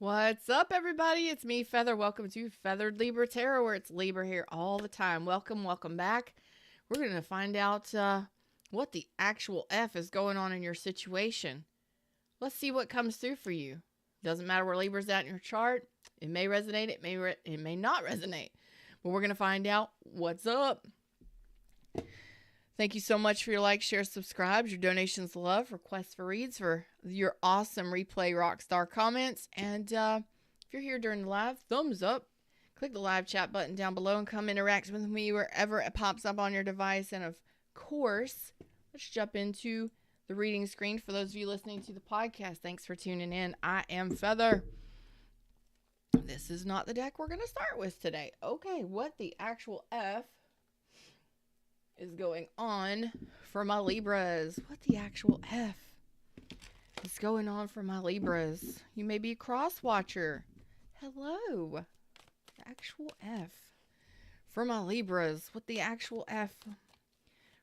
What's up, everybody? It's me, Feather. Welcome to Feathered Libra Tarot, where it's Libra here all the time. Welcome back. We're going to find out what the actual F is going on in your situation. Let's see what comes through for you. Doesn't matter where Libra's at in your chart. It may resonate. It may not resonate. But we're going to find out what's up. Thank you so much for your likes, shares, subscribes, your donations, love, requests for reads, for your awesome replay rockstar comments. And if you're here during the live, thumbs up. Click the live chat button down below and come interact with me wherever it pops up on your device. And of course, let's jump into the reading screen for those of you listening to the podcast. Thanks for tuning in. I am Feather. This is not the deck we're going to start with today. Okay, what the actual F is going on for my Libras? What the actual F is going on for my Libras? You may be a cross watcher. Hello. The actual F for my Libras. What the actual F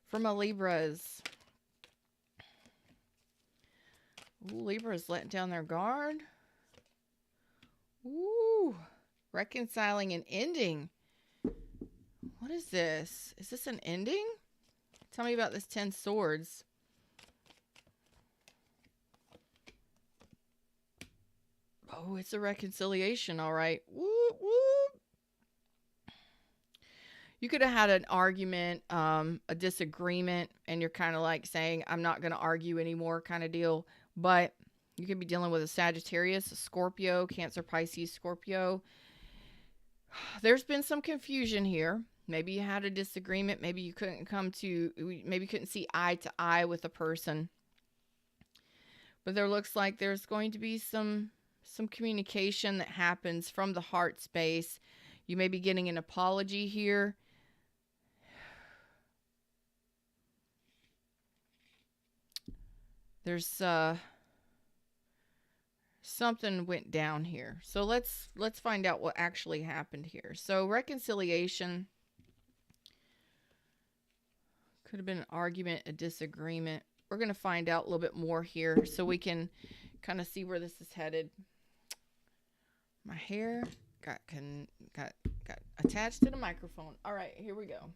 for my Libras? Ooh, Libras letting down their guard. Ooh, reconciling and ending. What is this? Is this an ending? Tell me about this 10 swords. Oh, it's a reconciliation, all right. Whoop, whoop. You could have had an argument, a disagreement, and you're kind of like saying, I'm not going to argue anymore kind of deal. But you could be dealing with a Sagittarius, a Scorpio, Cancer, Pisces, Scorpio. There's been some confusion here. Maybe you had a disagreement. Maybe you couldn't see eye to eye with a person. But there looks like there's going to be some communication that happens from the heart space. You may be getting an apology here. There's something went down here. So let's find out what actually happened here. So reconciliation could have been an argument, a disagreement. We're going to find out a little bit more here so we can kind of see where this is headed. My hair got attached to the microphone. All right, here we go.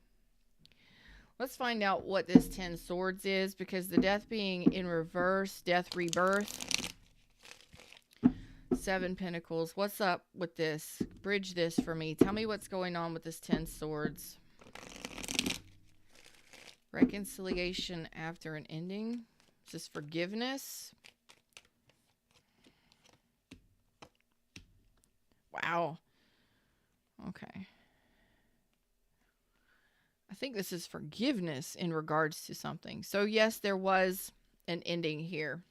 Let's find out what this 10 swords is, because the death being in reverse, death, rebirth. 7 pentacles. What's up with this? Bridge this for me. Tell me what's going on with this 10 swords. Reconciliation after an ending. Is this forgiveness? Wow. Okay. I think this is forgiveness in regards to something. So yes, there was an ending here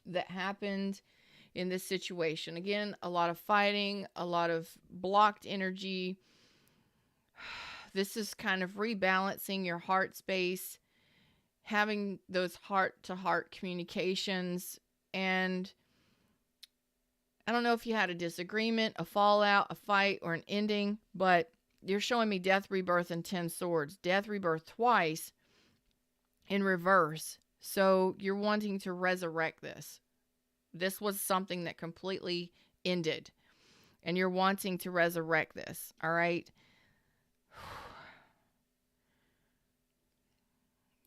that happened in this situation. Again, a lot of fighting, a lot of blocked energy. This is kind of rebalancing your heart space, having those heart-to-heart communications. And I don't know if you had a disagreement, a fallout, a fight, or an ending, but you're showing me death, rebirth, and 10 swords. Death, rebirth twice in reverse. So you're wanting to resurrect this. This was something that completely ended, and you're wanting to resurrect this. All right.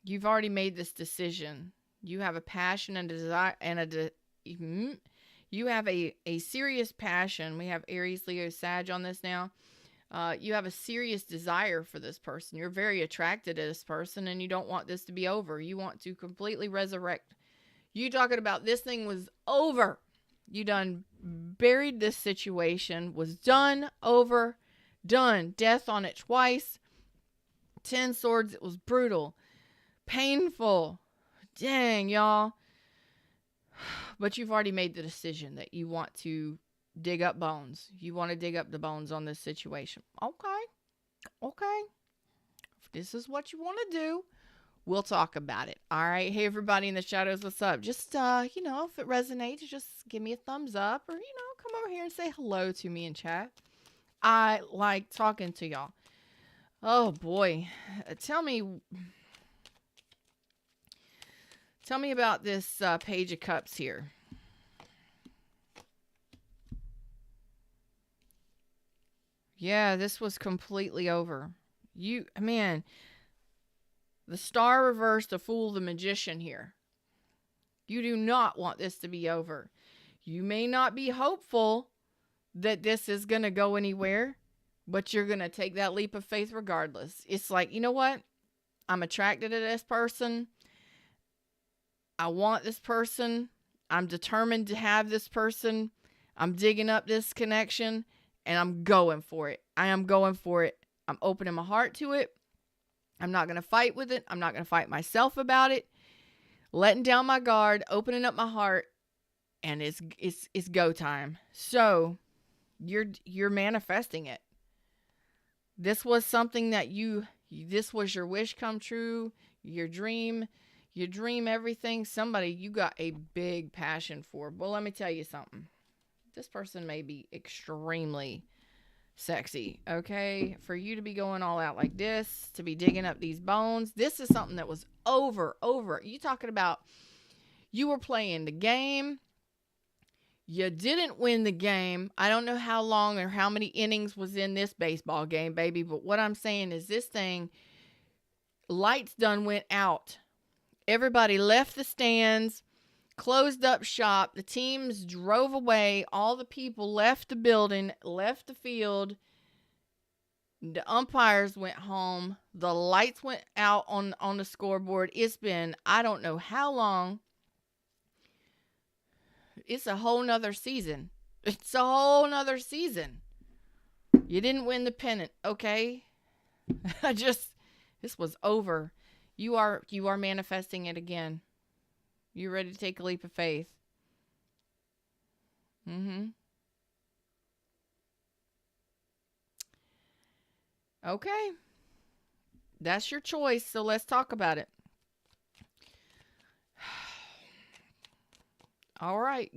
You've already made this decision. You have a passion and desire, and you have a serious passion. We have Aries, Leo, Sag on this now. You have a serious desire for this person. You're very attracted to this person, and you don't want this to be over. You want to completely resurrect. You talking about this thing was over. You done buried this situation. Was done, over, done. Death on it twice. 10 swords. It was brutal. Painful. Dang, y'all. But you've already made the decision that you want to dig up bones. You want to dig up the bones on this situation. Okay. If this is what you want to do, we'll talk about it. All right. Hey, everybody in the shadows, what's up? Just, if it resonates, just give me a thumbs up, or, come over here and say hello to me in chat. I like talking to y'all. Oh, boy. Tell me about this Page of Cups here. Yeah, this was completely over. Man, the star reversed to fool the magician here. You do not want this to be over. You may not be hopeful that this is going to go anywhere, but you're going to take that leap of faith regardless. It's like, you know what? I'm attracted to this person. I want this person. I'm determined to have this person. I'm digging up this connection and I'm going for it. I am going for it. I'm opening my heart to it. I'm not going to fight with it. I'm not going to fight myself about it. Letting down my guard, opening up my heart, and it's go time. So you're manifesting it. This was something that this was your wish come true, your dream. You dream everything. Somebody you got a big passion for. Well, let me tell you something. This person may be extremely sexy, okay? For you to be going all out like this, to be digging up these bones, this is something that was over. You talking about you were playing the game. You didn't win the game. I don't know how long or how many innings was in this baseball game, baby, but what I'm saying is this thing, lights done went out. Everybody left the stands, closed up shop. The teams drove away. All the people left the building, left the field. The umpires went home. The lights went out on the scoreboard. It's been, I don't know how long. It's a whole nother season. It's a whole nother season. You didn't win the pennant, okay? This was over. You are manifesting it again. You ready to take a leap of faith? Okay. That's your choice, so let's talk about it. All right.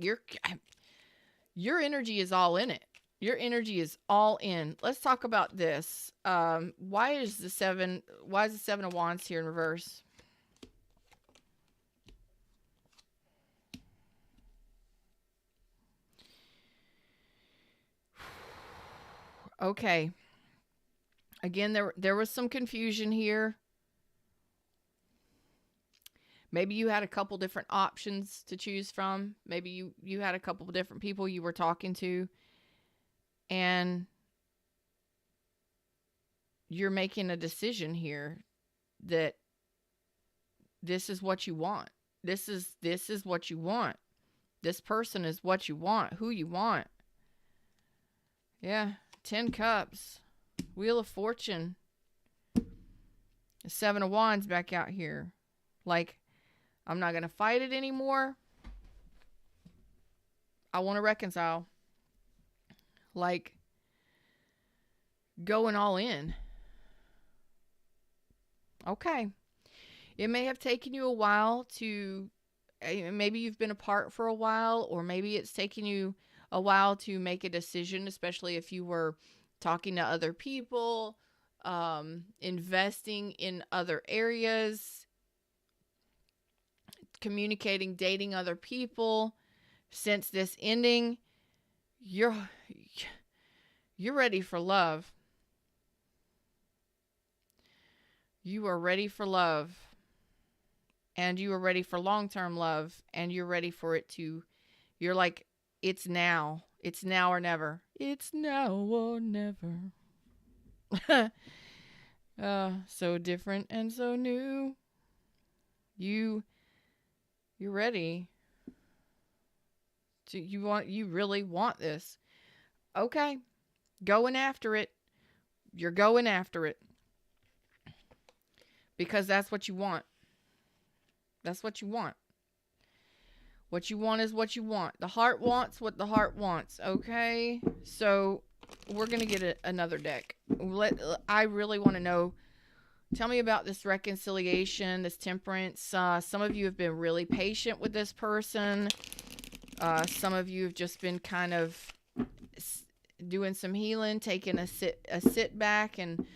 Your energy is all in it. Your energy is all in. Let's talk about this. Why is the Seven of Wands here in reverse? Okay. Again, there was some confusion here. Maybe you had a couple different options to choose from. Maybe you had a couple of different people you were talking to. And you're making a decision here that this is what you want. This is what you want. This person is what you want, who you want. Yeah, 10 Cups. Wheel of Fortune. The 7 of Wands back out here. Like, I'm not going to fight it anymore. I want to reconcile. Like, going all in. Okay. It may have taken you a while to, maybe you've been apart for a while, or maybe it's taken you a while to make a decision, especially if you were talking to other people, investing in other areas, communicating, dating other people. Since this ending, you're ready for love. You are ready for love. And you are ready for long-term love. And you're ready for it to, you're like, it's now. It's now or never. It's now or never. So different and so new. You're ready. You really want this. Okay. Going after it. You're going after it. Because that's what you want. That's what you want. What you want is what you want. The heart wants what the heart wants. Okay? So we're going to get another deck. I really want to know. Tell me about this reconciliation, this temperance. Some of you have been really patient with this person. Some of you have just been kind of doing some healing, taking a sit back and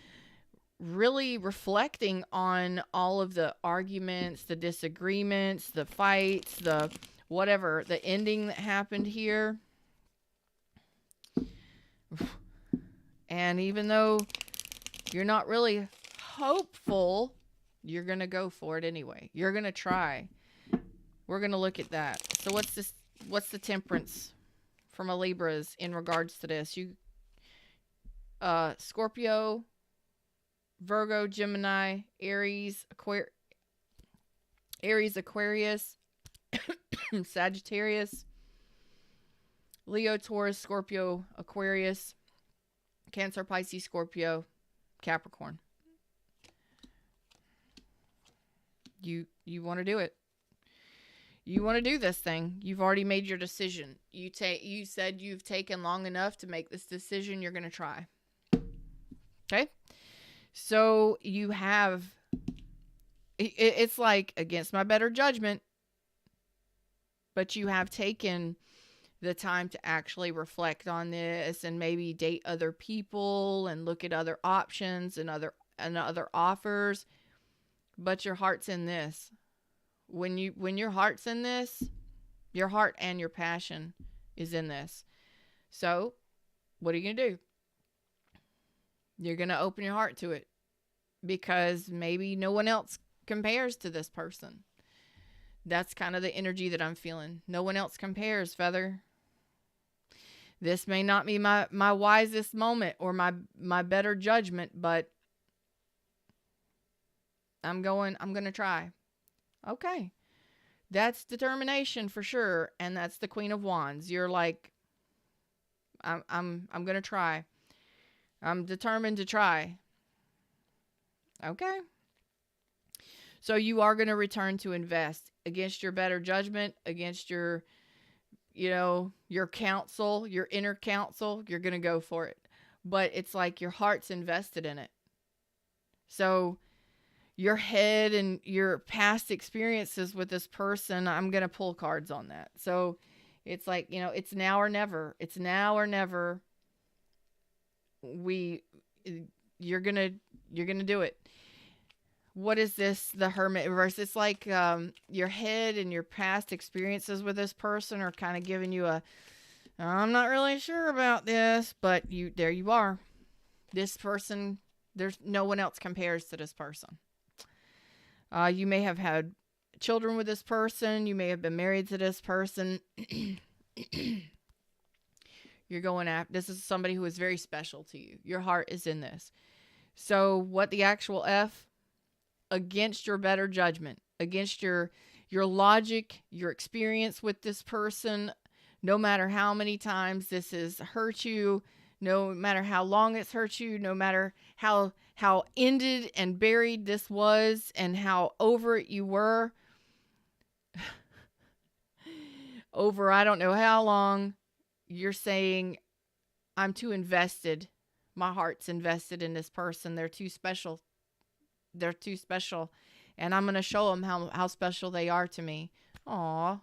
really reflecting on all of the arguments, the disagreements, the fights, the whatever, the ending that happened here. And even though you're not really hopeful, you're going to go for it anyway. You're going to try. We're going to look at that. So what's this? What's the temperance from a Libras in regards to this? Scorpio, Virgo, Gemini, Aries, Aquarius, Sagittarius, Leo, Taurus, Scorpio, Aquarius, Cancer, Pisces, Scorpio, Capricorn. You want to do it. You want to do this thing. You've already made your decision. You said you've taken long enough to make this decision. You're going to try. Okay? So you have, it's like against my better judgment, but you have taken the time to actually reflect on this and maybe date other people and look at other options and other offers. But your heart's in this. When your heart's in this, your heart and your passion is in this. So what are you going to do? You're going to open your heart to it because maybe no one else compares to this person. That's kind of the energy that I'm feeling. No one else compares, Feather. This may not be my wisest moment or my better judgment, but I'm going to try. Okay. That's determination for sure. And that's the Queen of Wands. You're like, I'm going to try. I'm determined to try. Okay. So you are going to return to invest against your better judgment, against your counsel, your inner counsel. You're going to go for it. But it's like your heart's invested in it. So your head and your past experiences with this person, I'm going to pull cards on that. So it's like, it's now or never. It's now or never. You're going to do it. What is this? The Hermit reverse. It's like your head and your past experiences with this person are kind of giving you I'm not really sure about this, but there you are. This person, there's no one else compares to this person. You may have had children with this person. You may have been married to this person. You're going after, this is somebody who is very special to you. Your heart is in this. So what the actual F? Against your better judgment, against your logic, your experience with this person, no matter how many times this has hurt you, no matter how long it's hurt you, no matter how ended and buried this was and how over it you were, over I don't know how long, you're saying, I'm too invested. My heart's invested in this person. They're too special. They're too special. And I'm going to show them how special they are to me. Aw.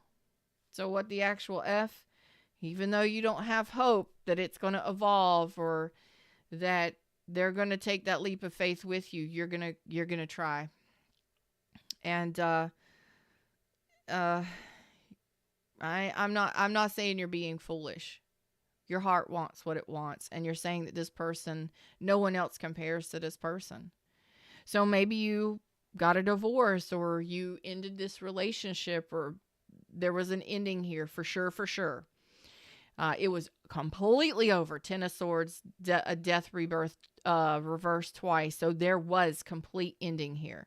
So what the actual F? Even though you don't have hope that it's going to evolve or that they're going to take that leap of faith with you, you're going to try. And I'm not saying you're being foolish. Your heart wants what it wants, and you're saying that this person, no one else compares to this person. So maybe you got a divorce or you ended this relationship or there was an ending here for sure. It was completely over. Ten of Swords, a death rebirth, reversed twice. So there was complete ending here.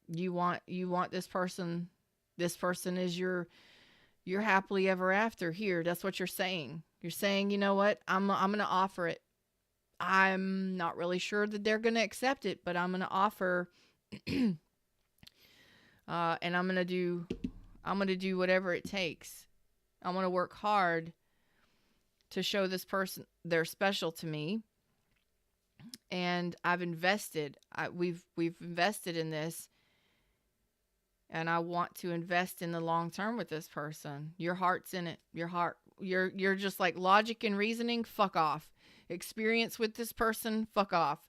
You want this person. This person is your happily ever after here. That's what you're saying. You're saying, you know what? I'm going to offer it. I'm not really sure that they're going to accept it, but I'm going to offer, and I'm going to do whatever it takes. I'm going to work hard to show this person they're special to me. And I've invested, we've invested in this, and I want to invest in the long term with this person. Your heart's in it. You're just like logic and reasoning. Fuck off. Experience with this person, fuck off.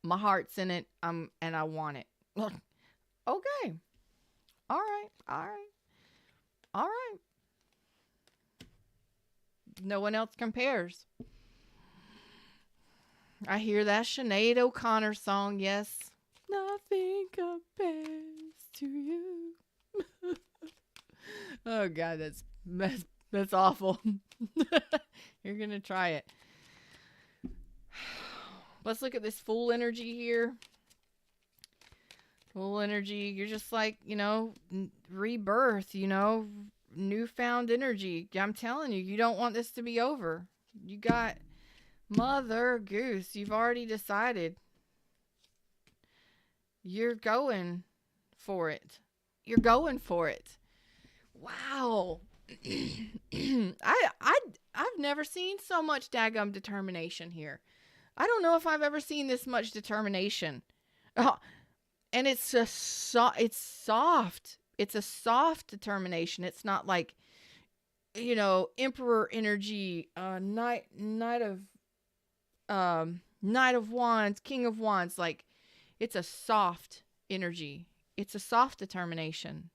My heart's in it, and I want it. Okay. All right. No one else compares. I hear that Sinead O'Connor song, yes. Nothing compares to you. Oh, God, that's awful. You're going to try it. Let's look at this Fool energy here. Fool energy, you're just like, rebirth, newfound energy. I'm telling you, you don't want this to be over. You got Mother Goose. You've already decided. You're going for it. You're going for it. Wow. I've never seen so much daggum determination here. I don't know if I've ever seen this much determination. Oh, and it's it's soft. It's a soft determination. It's not like, Emperor energy, Knight of Wands, King of Wands. Like, it's a soft energy. It's a soft determination.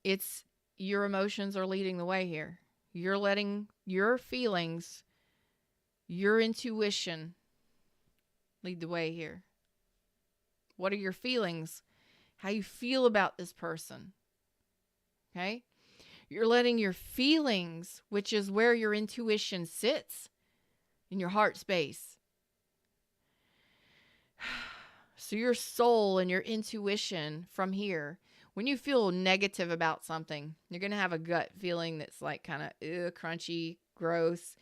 It's your emotions are leading the way here. You're letting your feelings, your intuition lead the way here. What are your feelings? How you feel about this person. Okay? You're letting your feelings, which is where your intuition sits, in your heart space. So your soul and your intuition from here, when you feel negative about something, you're going to have a gut feeling that's like kind of crunchy, gross.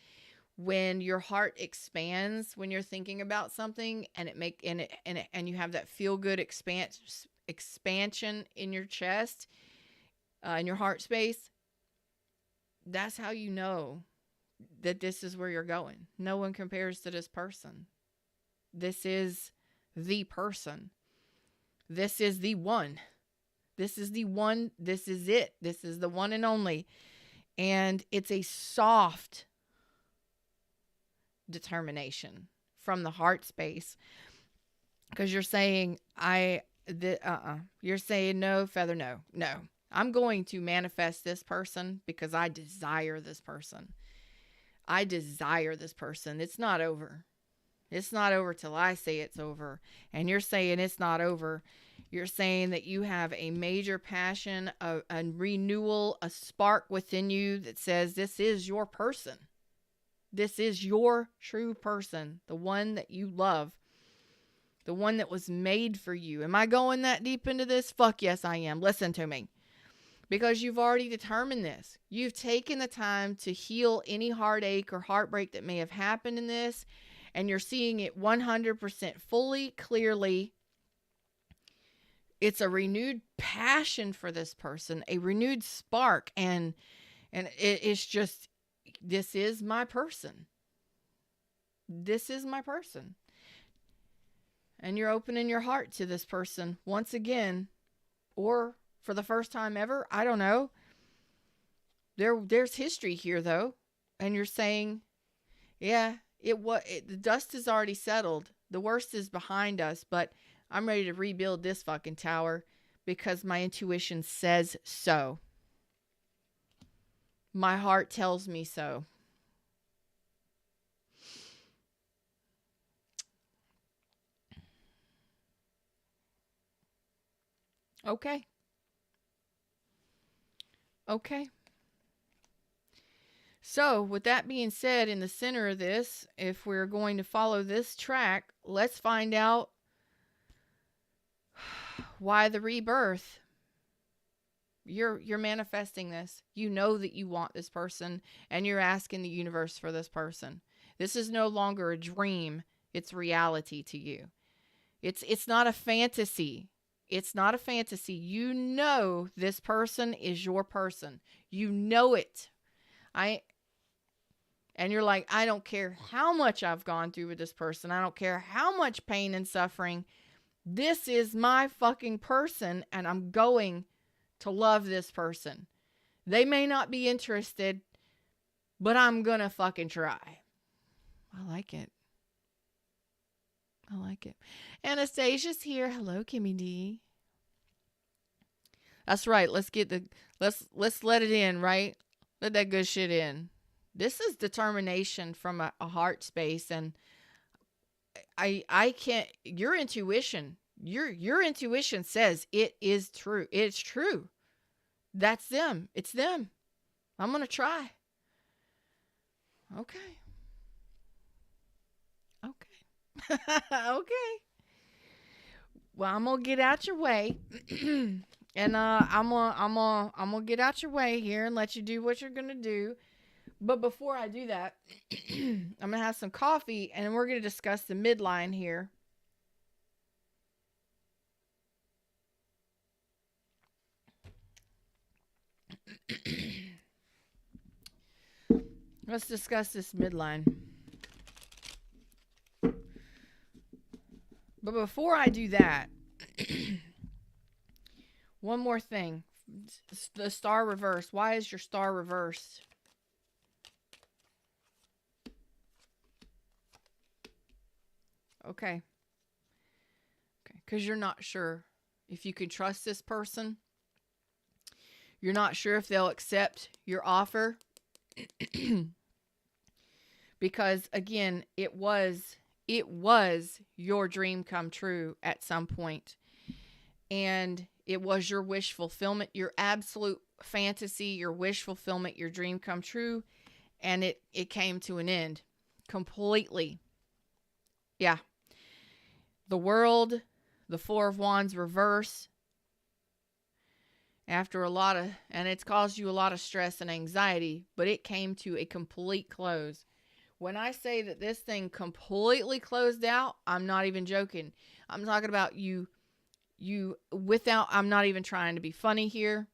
When your heart expands when you're thinking about something, and you have that feel good expansion in your chest, in your heart space, that's how you know that this is where you're going. No one compares to this person. This is the person. This is the one. This is the one. This is it. This is the one and only. And it's a soft determination from the heart space, because you're saying you're saying no, feather, no. I'm going to manifest this person because I desire this person. I desire this person. It's not over. It's not over till I say it's over. And you're saying it's not over. You're saying that you have a major passion, a renewal, a spark within you that says this is your person. This is your true person, the one that you love, the one that was made for you. Am I going that deep into this? Fuck yes, I am. Listen to me. Because you've already determined this. You've taken the time to heal any heartache or heartbreak that may have happened in this, and you're seeing it 100% fully, clearly. It's a renewed passion for this person, a renewed spark, and it's just, this is my person. This is my person. And you're opening your heart to this person once again, or for the first time ever. I don't know. There's history here though. And you're saying, yeah, the dust is already settled. The worst is behind us, but I'm ready to rebuild this fucking tower because my intuition says so. My heart tells me so. Okay. So, with that being said, in the center of this, if we're going to follow this track, let's find out why the rebirth. You're manifesting this. You know that you want this person, and you're asking the universe for this person. This is no longer a dream. It's reality to you. It's not a fantasy. It's not a fantasy. You know this person is your person. You know it. And you're like, I don't care how much I've gone through with this person. I don't care how much pain and suffering. This is my fucking person, and I'm going to love this person. They may not be interested, but I'm gonna fucking try. I like it. Anastasia's here. Hello, Kimmy D. That's right. Let's let it in, right? Let that good shit in. This is determination from a heart space. And I can't, your intuition says it is true. It's true. That's them. It's them. I'm going to try. Okay. Okay. Well, I'm going to get out your way. And I'm gonna get out your way here and let you do what you're going to do. But before I do that, I'm going to have some coffee and we're going to discuss the midline here. Let's discuss this midline. But before I do that, one more thing. The star reverse. Why is your star reversed? Okay. Because you're not sure if you can trust this person. You're not sure if they'll accept your offer. Because again, it was your dream come true at some point. And it was your wish fulfillment, your absolute fantasy, your wish fulfillment, your dream come true. And it came to an end completely. Yeah. The World, the Four of Wands reverse. After and it's caused you a lot of stress and anxiety, but it came to a complete close. When I say that this thing completely closed out, I'm not even joking. I'm talking about I'm not even trying to be funny here.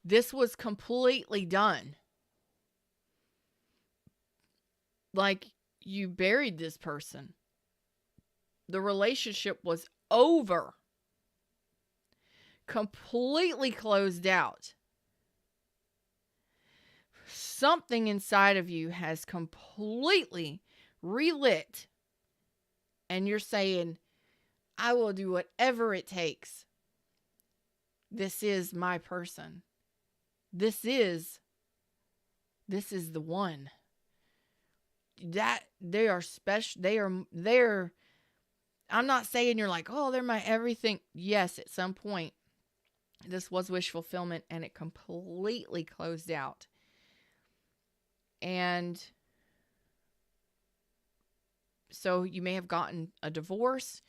This was completely done. Like you buried this person. The relationship was over. Completely closed out. Something inside of you has completely relit. And you're saying, I will do whatever it takes. This is my person. This is the one. That they are special. They're I'm not saying you're like, oh, they're my everything. Yes, at some point, this was wish fulfillment and it completely closed out. And so you may have gotten a divorce.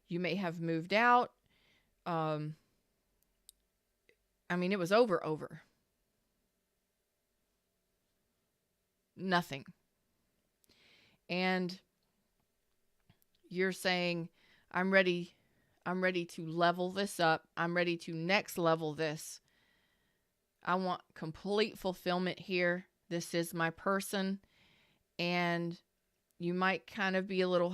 You may have moved out. It was over. Nothing. And you're saying, I'm ready to level this up. I'm ready to next level this. I want complete fulfillment here. This is my person. And you might kind of be a little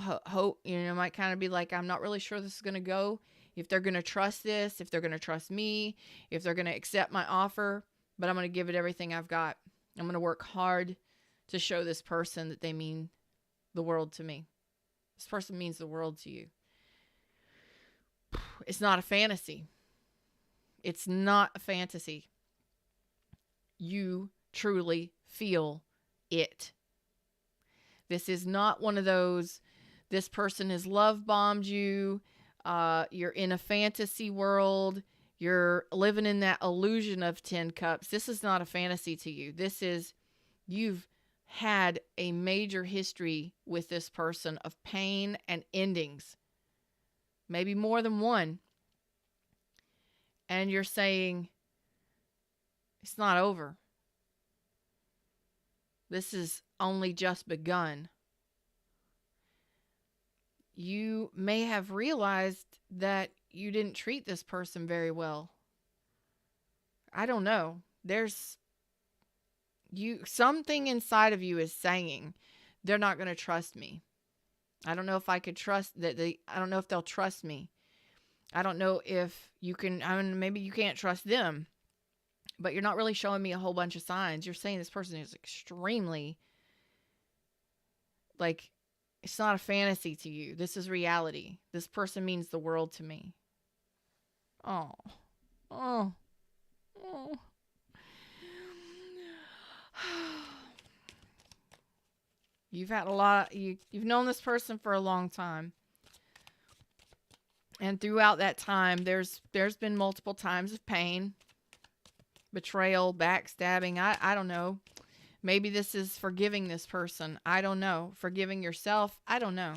might kind of be like, I'm not really sure this is going to go. If they're going to trust this, if they're going to trust me, if they're going to accept my offer, but I'm going to give it everything I've got. I'm going to work hard to show this person that they mean the world to me. This person means the world to you. It's not a fantasy. It's not a fantasy. You truly feel it. This is not one of those, this person has love bombed you. You're in a fantasy world. You're living in that illusion of 10 cups. This is not a fantasy to you. You've had a major history with this person of pain and endings. Maybe more than one. And you're saying, it's not over. This is only just begun. You may have realized that you didn't treat this person very well. I don't know. Something inside of you is saying they're not going to trust me. I don't know if I could trust that I don't know if they'll trust me. I don't know if you can, maybe you can't trust them, but you're not really showing me a whole bunch of signs. You're saying this person is extremely, it's not a fantasy to you. This is reality. This person means the world to me. Oh. You've had a lot. You've known this person for a long time. And throughout that time, there's been multiple times of pain, betrayal, backstabbing. I don't know. Maybe this is forgiving this person. I don't know. Forgiving yourself. I don't know.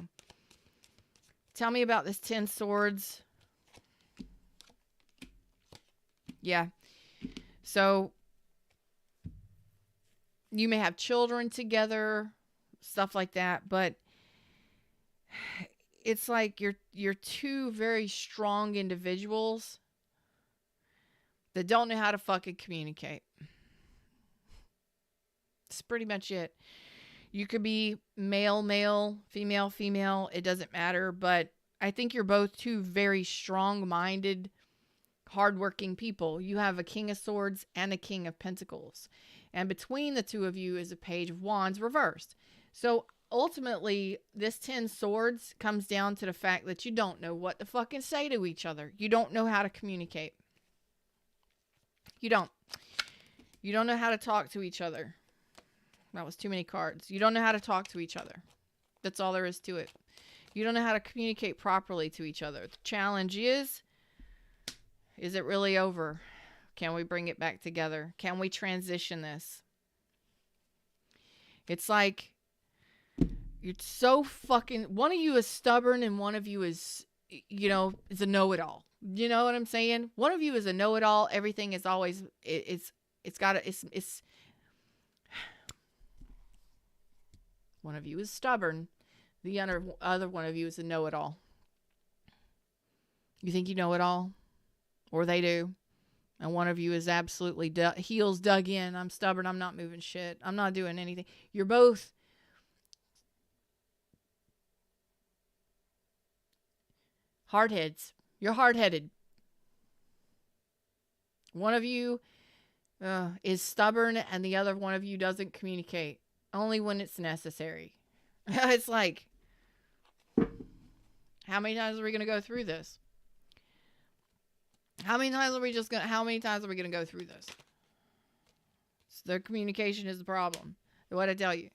Tell me about this 10 swords. Yeah. So you may have children together, stuff like that, but it's like you're two very strong individuals that don't know how to fucking communicate. That's pretty much it. You could be male, male, female, female. It doesn't matter. But I think you're both two very strong-minded, hardworking people. You have a King of Swords and a King of Pentacles. And between the two of you is a Page of Wands reversed. So ultimately, this 10 swords comes down to the fact that you don't know what to fucking say to each other. You don't know how to communicate. You don't. You don't know how to talk to each other. That was too many cards. You don't know how to talk to each other. That's all there is to it. You don't know how to communicate properly to each other. The challenge is it really over? Can we bring it back together? Can we transition this? It's like you're so fucking... One of you is stubborn and one of you is, is a know-it-all. You know what I'm saying? One of you is a know-it-all. Everything is always... It's one of you is stubborn. The other one of you is a know-it-all. You think you know it all? Or they do. And one of you is absolutely heels dug in. I'm stubborn. I'm not moving shit. I'm not doing anything. You're both hardheads. You're hard-headed. One of you is stubborn and the other one of you doesn't communicate. Only when it's necessary. It's like, how many times are we going to go through this? How many times are we going to go through this? So their communication is the problem. What I tell you,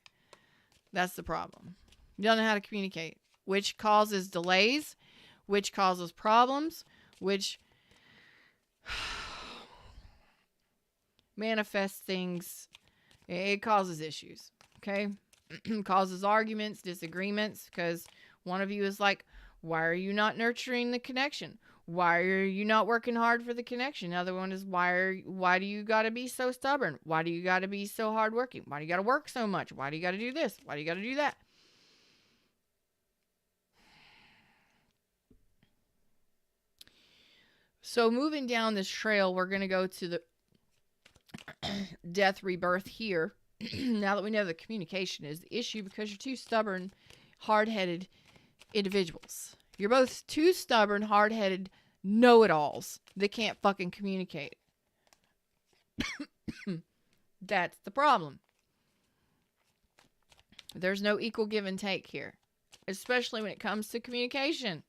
that's the problem. You don't know how to communicate, which causes delays, which causes problems, which manifests things. It causes issues. Okay? Causes arguments, disagreements, because one of you is like, why are you not nurturing the connection? Why are you not working hard for the connection? The other one is, why do you got to be so stubborn? Why do you got to be so hardworking? Why do you got to work so much? Why do you got to do this? Why do you got to do that? So moving down this trail, we're going to go to the death rebirth here. Now that we know the communication is the issue because you're two stubborn, hard-headed individuals. You're both two stubborn, hard-headed know-it-alls that can't fucking communicate. That's the problem. There's no equal give and take here, especially when it comes to communication.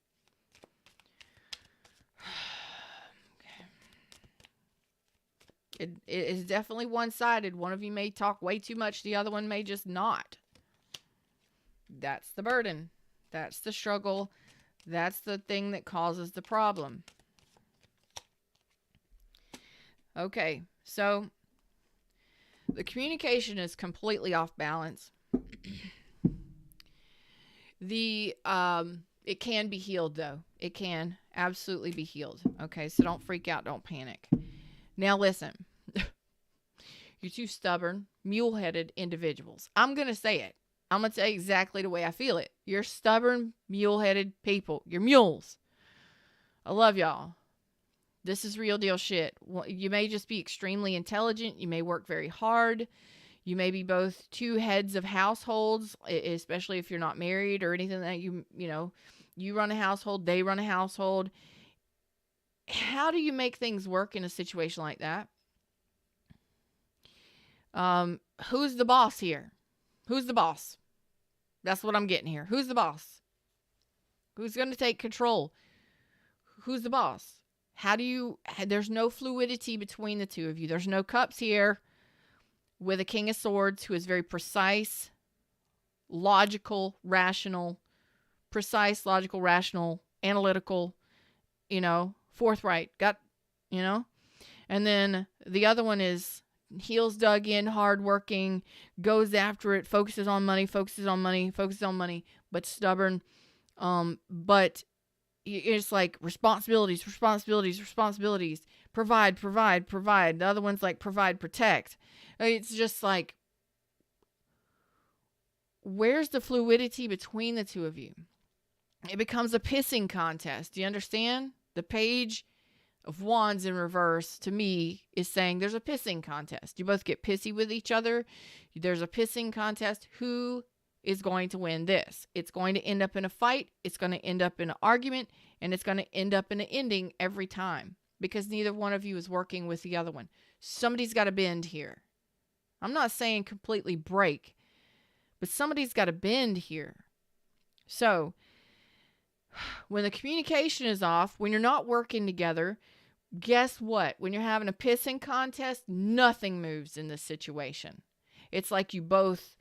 It is definitely one-sided. One of you may talk way too much. The other one may just not. That's the burden. That's the struggle. That's the thing that causes the problem. Okay, so the communication is completely off balance. It can be healed, though. It can absolutely be healed. Okay, so don't freak out. Don't panic. Now listen, you're two stubborn, mule-headed individuals. I'm going to say it. I'm going to tell you exactly the way I feel it. You're stubborn, mule-headed people. You're mules. I love y'all. This is real deal shit. You may just be extremely intelligent. You may work very hard. You may be both two heads of households, especially if you're not married or anything that you run a household, they run a household. How do you make things work in a situation like that? Who's the boss here? Who's the boss? That's what I'm getting here. Who's the boss? Who's going to take control? Who's the boss? There's no fluidity between the two of you. There's no cups here with a King of Swords who is very precise, logical, rational, precise, logical, rational, analytical, forthright, and then the other one is heels dug in, hardworking, goes after it, focuses on money, but stubborn. But it's like responsibilities. Provide. The other one's like provide, protect. It's just like, where's the fluidity between the two of you? It becomes a pissing contest. Do you understand? The Page of Wands in reverse, to me, is saying there's a pissing contest. You both get pissy with each other. There's a pissing contest. Who is going to win this? It's going to end up in a fight. It's going to end up in an argument. And it's going to end up in an ending every time. Because neither one of you is working with the other one. Somebody's got to bend here. I'm not saying completely break. But somebody's got to bend here. So, when the communication is off, when you're not working together, guess what? When you're having a pissing contest, nothing moves in this situation. It's like you both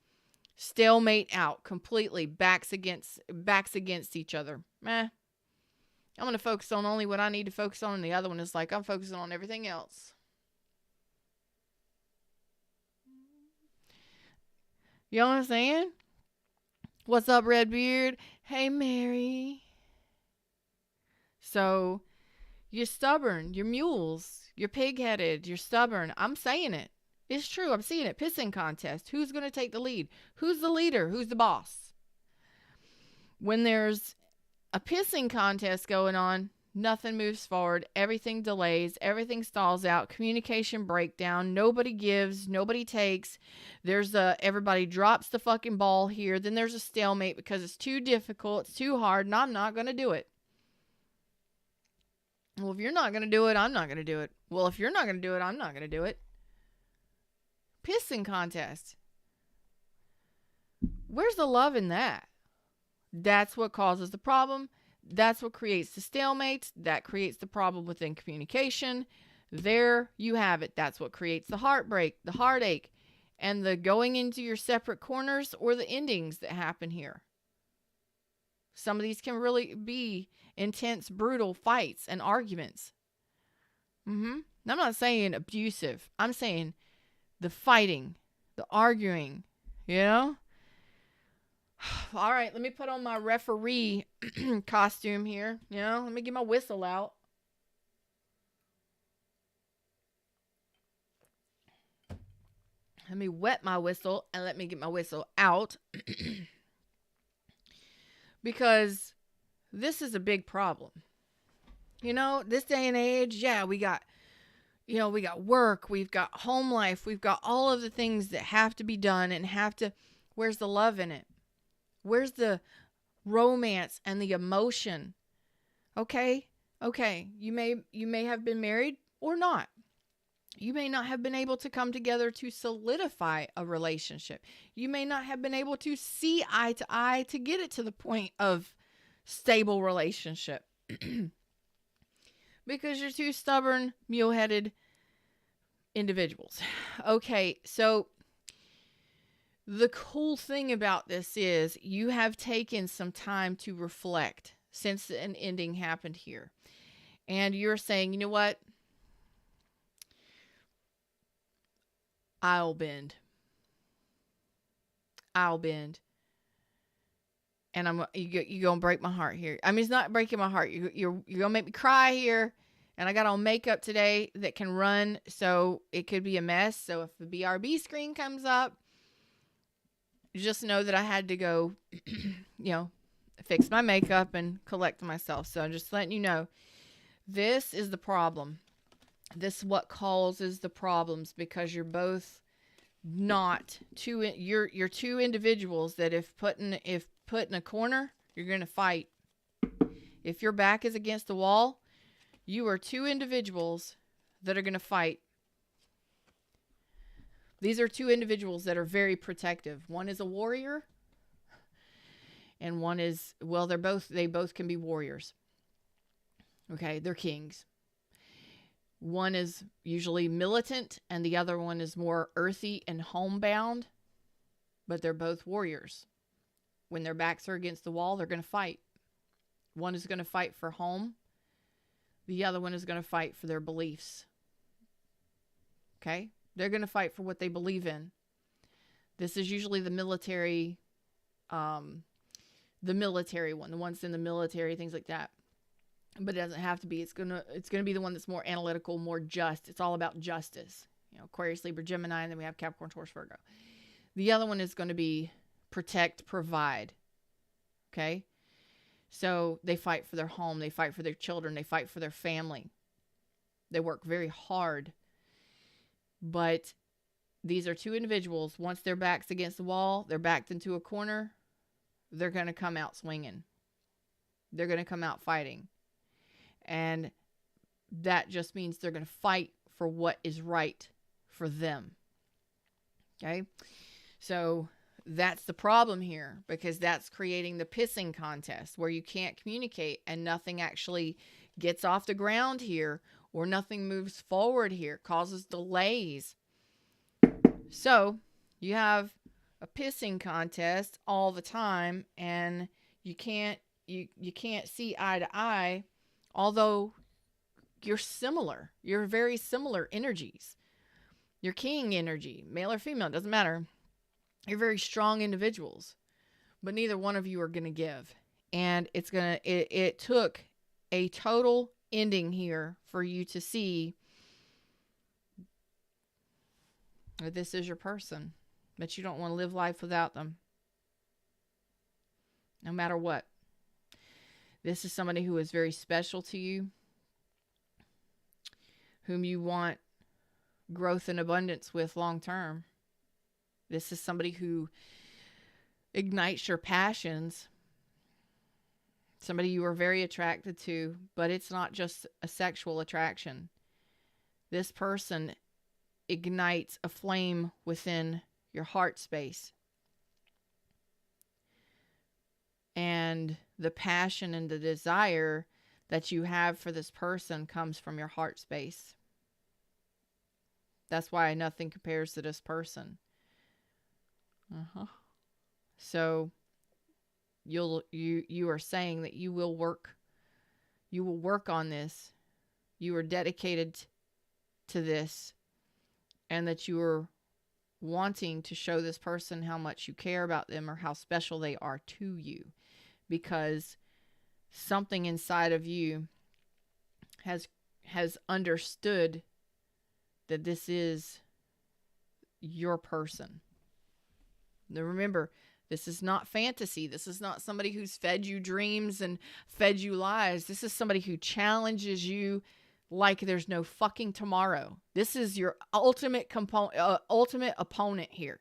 stalemate out completely, backs against each other. I'm going to focus on only what I need to focus on, and the other one is like, I'm focusing on everything else. You know what I'm saying? What's up, Redbeard? Hey, Mary. So, you're stubborn. You're mules. You're pig-headed. You're stubborn. I'm saying it. It's true. I'm seeing it. Pissing contest. Who's going to take the lead? Who's the leader? Who's the boss? When there's a pissing contest going on, nothing moves forward. Everything delays. Everything stalls out. Communication breakdown. Nobody gives. Nobody takes. Everybody drops the fucking ball here. Then there's a stalemate because it's too difficult. It's too hard. And I'm not going to do it. Well, if you're not going to do it, I'm not going to do it. Well, if you're not going to do it, I'm not going to do it. Pissing contest. Where's the love in that? That's what causes the problem. That's what creates the stalemates. That creates the problem within communication. There you have it. That's what creates the heartbreak, the heartache, and the going into your separate corners or the endings that happen here. Some of these can really be intense, brutal fights and arguments. I'm not saying abusive. I'm saying the fighting, the arguing, All right, let me put on my referee costume here. Let me get my whistle out. Let me wet my whistle and let me get my whistle out. Because this is a big problem. This day and age, we got work, we've got home life, we've got all of the things that have to be done and where's the love in it? Where's the romance and the emotion? Okay. You may have been married or not. You may not have been able to come together to solidify a relationship. You may not have been able to see eye to eye to get it to the point of stable relationship. Because you're two stubborn, mule-headed individuals. Okay, so the cool thing about this is you have taken some time to reflect since an ending happened here. And you're saying, you know what? I'll bend. And you're going to break my heart here. I mean, it's not breaking my heart. You're going to make me cry here. And I got on makeup today that can run, so it could be a mess. So if the BRB screen comes up, just know that I had to go, fix my makeup and collect myself. So I'm just letting you know, this is the problem. This is what causes the problems, because you're both not two. You're two individuals that if put in a corner, you're going to fight. If your back is against the wall, you are two individuals that are going to fight. These are two individuals that are very protective. One is a warrior, and one is, they both can be warriors. Okay, they're kings. One is usually militant, and the other one is more earthy and homebound, but they're both warriors. when their backs are against the wall, they're going to fight. One is going to fight for home. The other one is going to fight for their beliefs. Okay? They're going to fight for what they believe in. This is usually the military one, the ones in the military, things like that. But it doesn't have to be. It's gonna be the one that's more analytical, more just. It's all about justice. Aquarius, Libra, Gemini, and then we have Capricorn, Taurus, Virgo. The other one is going to be protect, provide. Okay? So they fight for their home. They fight for their children. They fight for their family. They work very hard. But these are two individuals. Once their back's against the wall, they're backed into a corner, they're going to come out swinging. They're going to come out fighting. And that just means they're going to fight for what is right for them. Okay? So that's the problem here, because that's creating the pissing contest where you can't communicate and nothing actually gets off the ground here, or nothing moves forward here, causes delays. So you have a pissing contest all the time, and you can't see eye to eye, although you're similar. You're very similar energies. You're king energy, male or female, it doesn't matter. You're very strong individuals, but neither one of you are going to give. And it took a total ending here for you to see that this is your person, that you don't want to live life without them, no matter what. This is somebody who is very special to you, whom you want growth and abundance with long term. This is somebody who ignites your passions, somebody you are very attracted to, but it's not just a sexual attraction. This person ignites a flame within your heart space. And the passion and the desire that you have for this person comes from your heart space. That's why nothing compares to this person. So you are saying that you will work on this. You are dedicated to this, and that you are wanting to show this person how much you care about them or how special they are to you, because something inside of you has understood that this is your person. Now remember, this is not fantasy. This is not somebody who's fed you dreams and fed you lies. This is somebody who challenges you like there's no fucking tomorrow. This is your ultimate opponent here.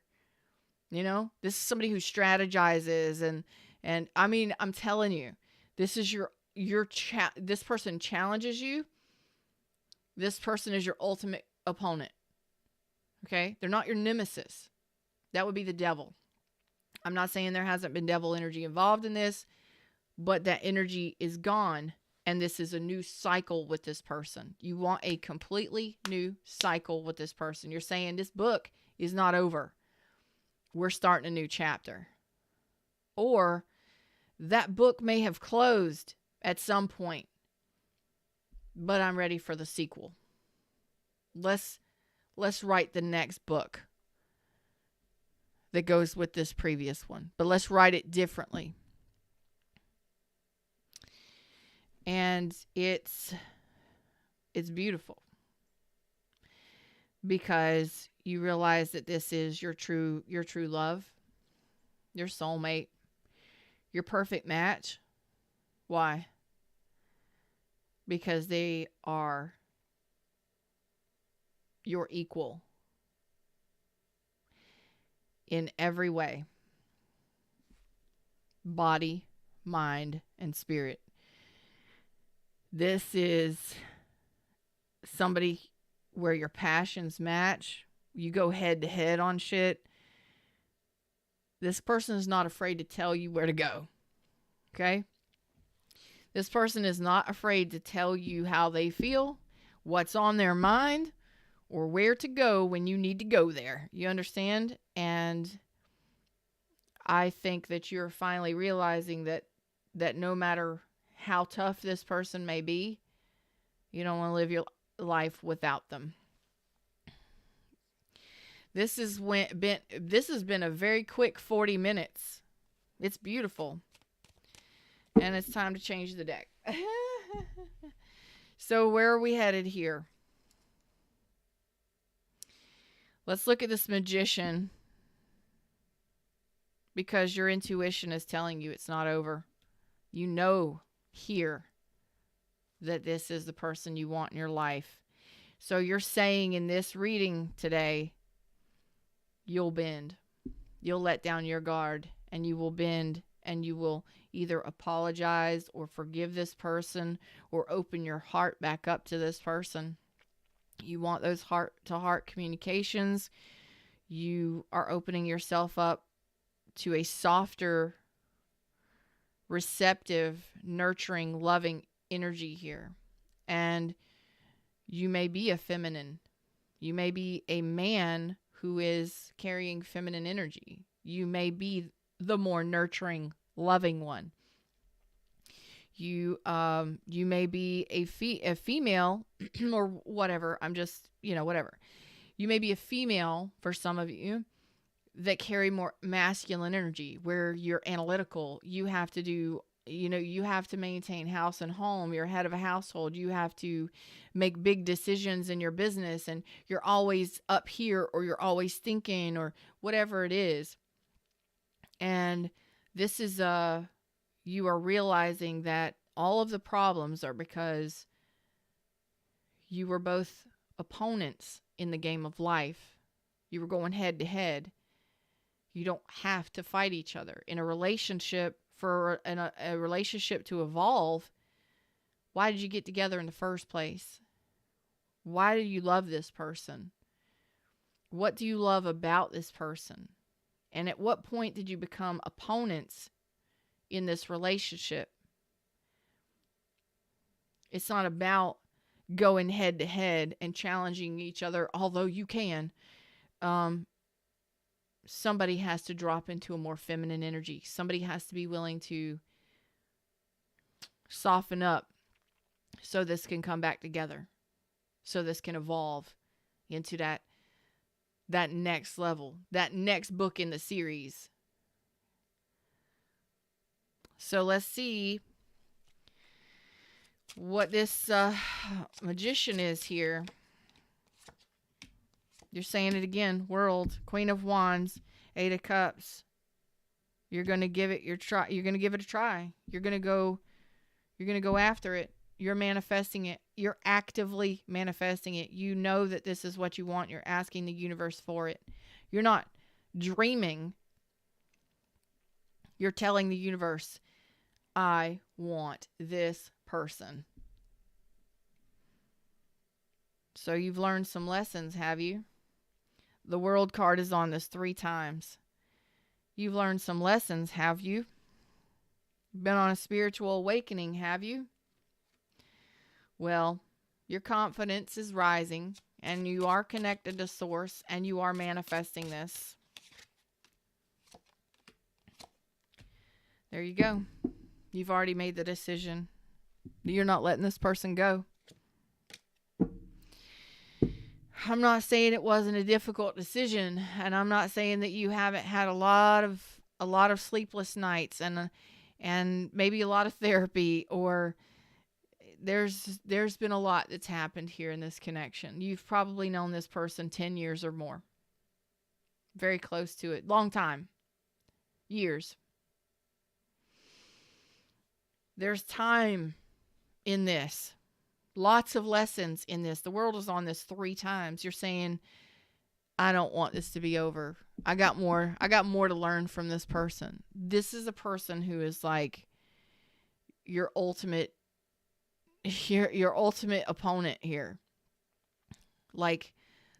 This is somebody who strategizes and I mean, I'm telling you, this is this person challenges you. This person is your ultimate opponent. Okay? They're not your nemesis. That would be the devil. I'm not saying there hasn't been devil energy involved in this, but that energy is gone, and this is a new cycle with this person. You want a completely new cycle with this person. You're saying this book is not over. We're starting a new chapter. Or that book may have closed at some point, but I'm ready for the sequel. Let's write the next book that goes with this previous one, but let's write it differently. And it's beautiful, because you realize that this is your true love, your soulmate, your perfect match. Why? Because they are your equal in every way. Body, mind, and spirit. This is somebody where your passions match. You go head to head on shit. This person is not afraid to tell you where to go. Okay? This person is not afraid to tell you how they feel, what's on their mind, or where to go when you need to go there. You understand? And I think that you're finally realizing that no matter how tough this person may be, you don't want to live your life without them. This has been a very quick 40 minutes. It's beautiful. And it's time to change the deck. So where are we headed here? Let's look at this Magician, because your intuition is telling you it's not over. You know here that this is the person you want in your life. So you're saying in this reading today, you'll bend. You'll let down your guard, and you will bend, and you will either apologize or forgive this person or open your heart back up to this person. You want those heart-to-heart communications. You are opening yourself up to a softer, receptive, nurturing, loving energy here. And you may be a feminine. You may be a man who is carrying feminine energy. You may be the more nurturing, loving one. You may be a female or whatever. I'm just, whatever. You may be a female for some of you that carry more masculine energy, where you're analytical. You have to do, you have to maintain house and home. You're head of a household. You have to make big decisions in your business, and you're always up here, or you're always thinking, or whatever it is. And this is you are realizing that all of the problems are because you were both opponents in the game of life. You were going head to head. You don't have to fight each other. In a relationship, for a relationship to evolve, why did you get together in the first place? Why do you love this person? What do you love about this person? And at what point did you become opponents in this relationship? It's not about going head to head and challenging each other, although you can. Somebody has to drop into a more feminine energy. Somebody has to be willing to soften up so this can come back together. So this can evolve into that next level, that next book in the series. So let's see what this Magician is here. You're saying it again. World, Queen of Wands, Eight of Cups. You're going to give it your try. You're going to give it a try. You're going to go after it. You're manifesting it. You're actively manifesting it. You know that this is what you want. You're asking the universe for it. You're not dreaming. You're telling the universe, I want this person. So you've learned some lessons, have you? The World card is on this 3 times. You've learned some lessons, have you? Been on a spiritual awakening, have you? Well, your confidence is rising, and you are connected to Source, and you are manifesting this. There you go. You've already made the decision. You're not letting this person go. I'm not saying it wasn't a difficult decision, and I'm not saying that you haven't had a lot of sleepless nights and maybe a lot of therapy, or there's been a lot that's happened here in this connection. You've probably known this person 10 years or more. Very close to it. Long time. Years. There's time in this. Lots of lessons in this. The World is on this 3 times. You're saying, I don't want this to be over. I got more to learn from this person. This is a person who is like your ultimate opponent here. Like,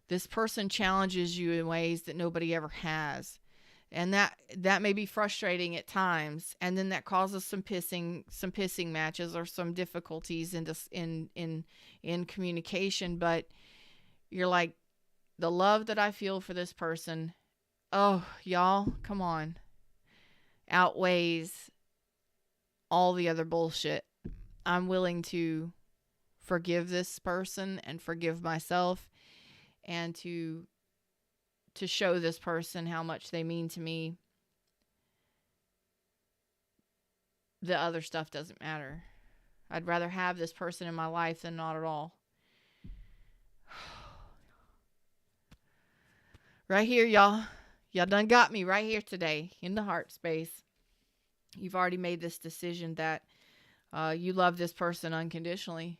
this person challenges you in ways that nobody ever has. And that may be frustrating at times, and then that causes some pissing matches or some difficulties in communication. But you're like, the love that I feel for this person, oh, y'all, come on. outweighs all the other bullshit. I'm willing to forgive this person and forgive myself, and to show this person how much they mean to me. The other stuff doesn't matter. I'd rather have this person in my life than not at all. Right here, y'all. Y'all done got me right here today in the heart space. You've already made this decision that you love this person unconditionally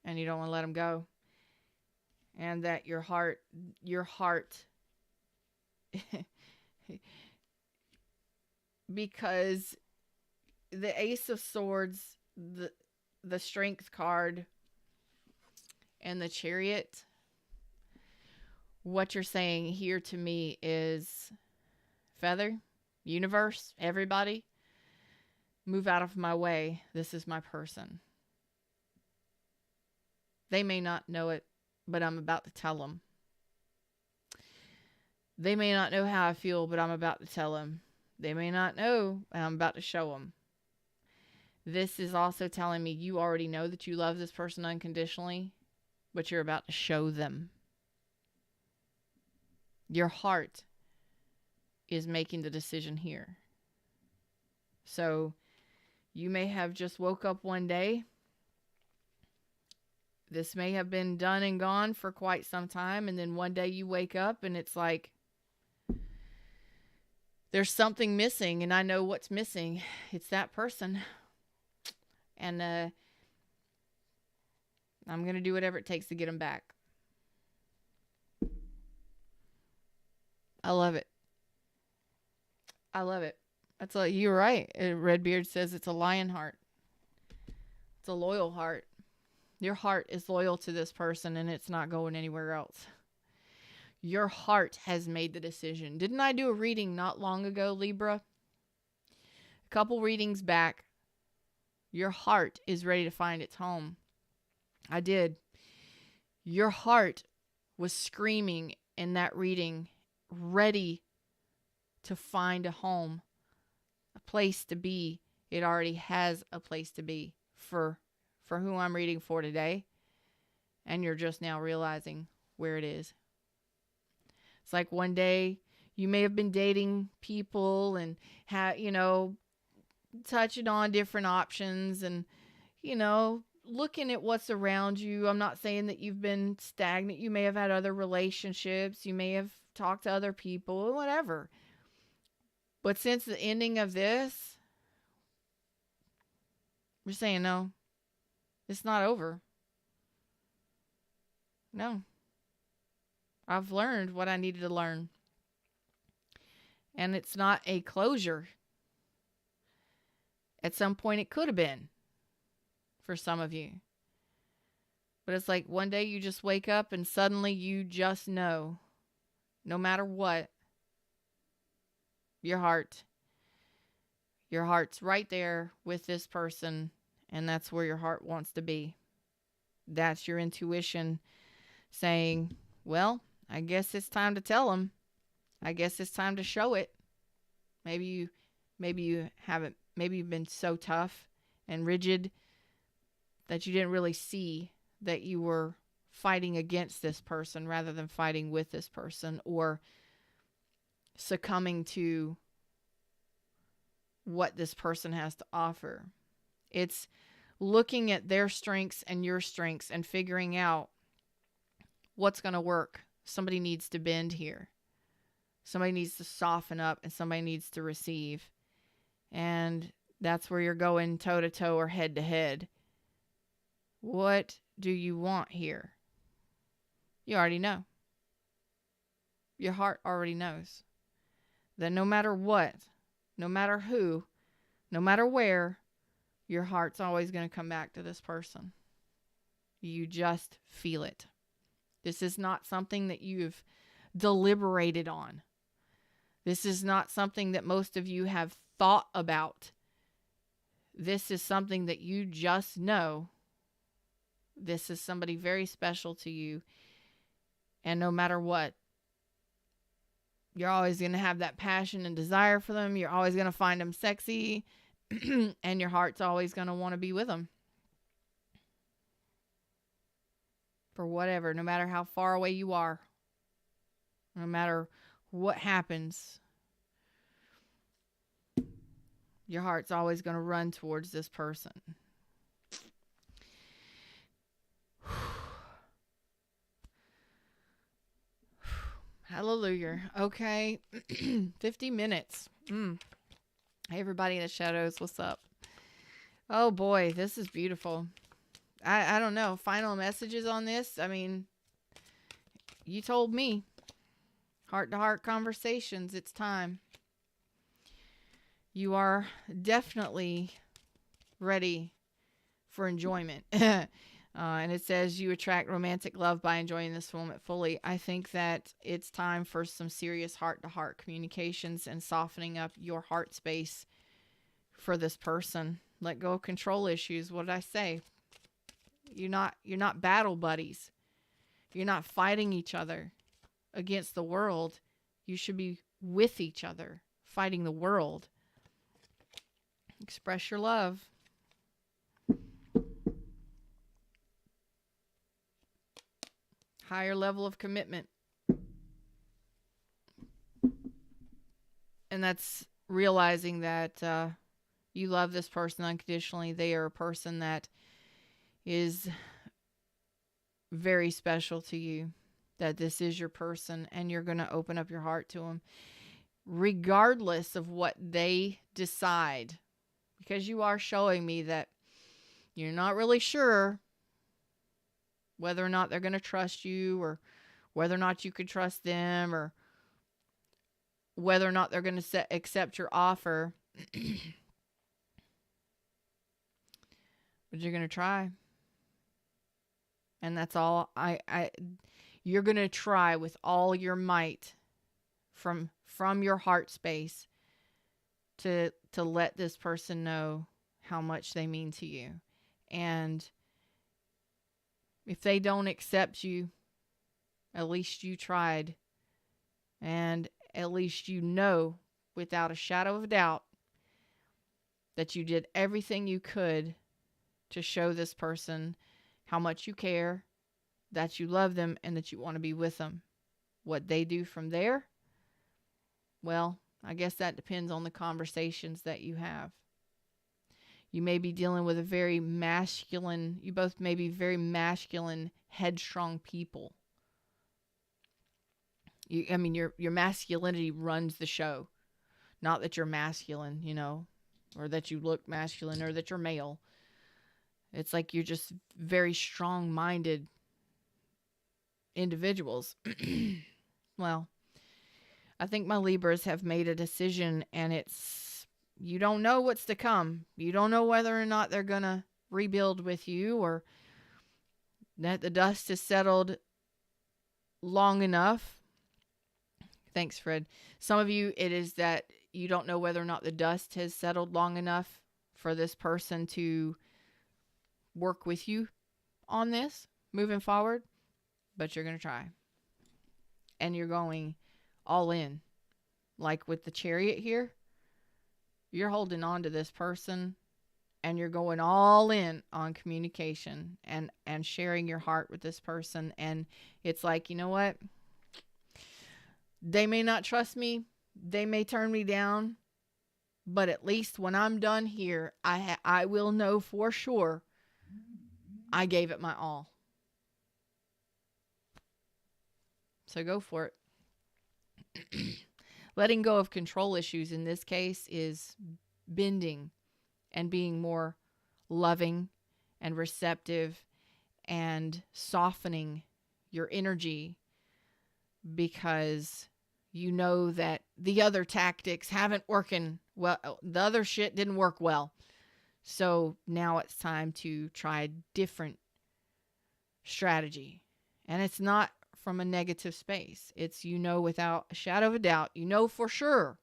and you don't want to let them go. And that your heart, because the Ace of Swords, the Strength card, and the Chariot, what you're saying here to me is, Feather, universe, everybody, move out of my way. This is my person. They may not know it, but I'm about to tell them. They may not know how I feel, but I'm about to tell them. They may not know, and I'm about to show them. This is also telling me you already know that you love this person unconditionally, but you're about to show them. Your heart is making the decision here. So you may have just woke up one day. This may have been done and gone for quite some time. And then one day you wake up and it's like, there's something missing, and I know what's missing. It's that person. And I'm going to do whatever it takes to get them back. I love it. I love it. That's like, you're right. Redbeard says it's a lion heart. It's a loyal heart. Your heart is loyal to this person, and it's not going anywhere else. Your heart has made the decision. Didn't I do a reading not long ago, Libra? A couple readings back. Your heart is ready to find its home. I did. Your heart was screaming in that reading, ready to find a home, a place to be. It already has a place to be for who I'm reading for today. And you're just now realizing where it is. It's like one day you may have been dating people and touching on different options and, looking at what's around you. I'm not saying that you've been stagnant. You may have had other relationships. You may have talked to other people, whatever. But since the ending of this, we're saying, no, it's not over. No. I've learned what I needed to learn. And it's not a closure. At some point it could have been for some of you. But it's like one day you just wake up and suddenly you just know, no matter what, your heart's right there with this person, and that's where your heart wants to be. That's your intuition saying, well, I guess it's time to tell them. I guess it's time to show it. Maybe you haven't. Maybe you've been so tough and rigid that you didn't really see that you were fighting against this person rather than fighting with this person, or succumbing to what this person has to offer. It's looking at their strengths and your strengths and figuring out what's going to work. Somebody needs to bend here. Somebody needs to soften up, and somebody needs to receive. And that's where you're going toe to toe or head to head. What do you want here? You already know. Your heart already knows that no matter what, no matter who, no matter where, your heart's always going to come back to this person. You just feel it. This is not something that you've deliberated on. This is not something that most of you have thought about. This is something that you just know. This is somebody very special to you. And no matter what, You're always going to have that passion and desire for them. You're always going to find them sexy. And your heart's always going to want to be with them. For whatever, no matter how far away you are. No matter what happens. Your heart's always going to run towards this person. Hallelujah. Okay. 50 minutes. Hey, everybody in the shadows. What's up? Oh, boy. This is beautiful. I don't know. Final messages on this? I mean, you told me. Heart-to-heart conversations. It's time. You are definitely ready for enjoyment. And it says you attract romantic love by enjoying this moment fully. I think that it's time for some serious heart-to-heart communications and softening up your heart space for this person. Let go of control issues. What did I say? You're not battle buddies. You're not fighting each other against the world. You should be with each other, fighting the world. Express your love. Higher level of commitment. And that's realizing that you love this person unconditionally. They are a person that is very special to you. That this is your person and you're going to open up your heart to them. Regardless of what they decide. Because you are showing me that you're not really sure whether or not they're going to trust you, or whether or not you could trust them, or whether or not they're going to accept your offer. But you're going to try. And that's all. You're going to try with all your might from your heart space to let this person know how much they mean to you. And if they don't accept you, at least you tried. And at least you know, without a shadow of a doubt, that you did everything you could to show this person how much you care, that you love them, and that you want to be with them. What they do from there, well, I guess that depends on the conversations that you have. You may be dealing with you both may be very masculine, headstrong people. Your masculinity runs the show. Not that you're masculine, or that you look masculine, or that you're male. It's like you're just very strong-minded individuals. Well, I think my Libras have made a decision, and you don't know what's to come. You don't know whether or not they're going to rebuild with you, or that the dust has settled long enough. Thanks, Fred. Some of you, it is that you don't know whether or not the dust has settled long enough for this person to work with you on this moving forward, but you're going to try. And you're going all in. Like with the Chariot here, you're holding on to this person and you're going all in on communication and sharing your heart with this person. And it's like, you know what? They may not trust me. They may turn me down. But at least when I'm done here, I will know for sure I gave it my all. So go for it. Letting go of control issues in this case is bending and being more loving and receptive and softening your energy, because you know that the other tactics haven't working well. The other shit didn't work well. So now it's time to try a different strategy. And it's not from a negative space. It's, without a shadow of a doubt, for sure,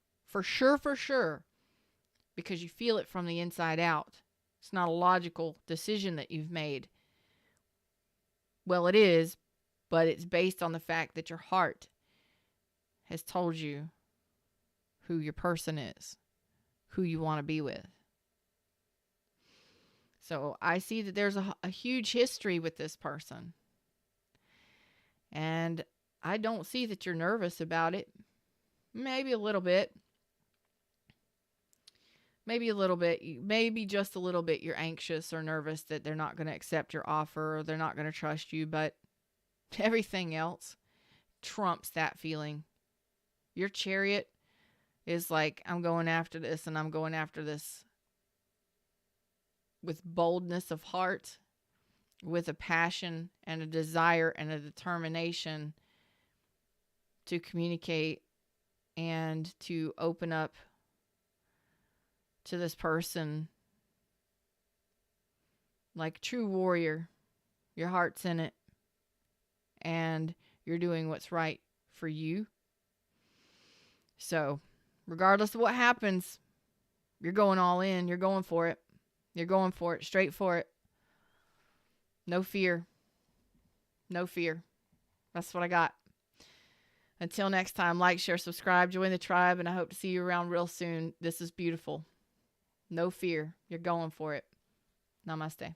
because you feel it from the inside out. It's not a logical decision that you've made. Well, it is, but it's based on the fact that your heart has told you who your person is, who you want to be with. So I see that there's a huge history with this person. And I don't see that you're nervous about it. Maybe a little bit. Maybe a little bit. Maybe just a little bit you're anxious or nervous that they're not going to accept your offer or they're not going to trust you. But everything else trumps that feeling. Your Chariot is like, I'm going after this, and I'm going after this with boldness of heart, with a passion and a desire and a determination to communicate and to open up to this person like a true warrior. Your heart's in it, and you're doing what's right for you. So, regardless of what happens, you're going all in. You're going for it. You're going for it. Straight for it. No fear. No fear. That's what I got. Until next time, like, share, subscribe, join the tribe, and I hope to see you around real soon. This is beautiful. No fear. You're going for it. Namaste.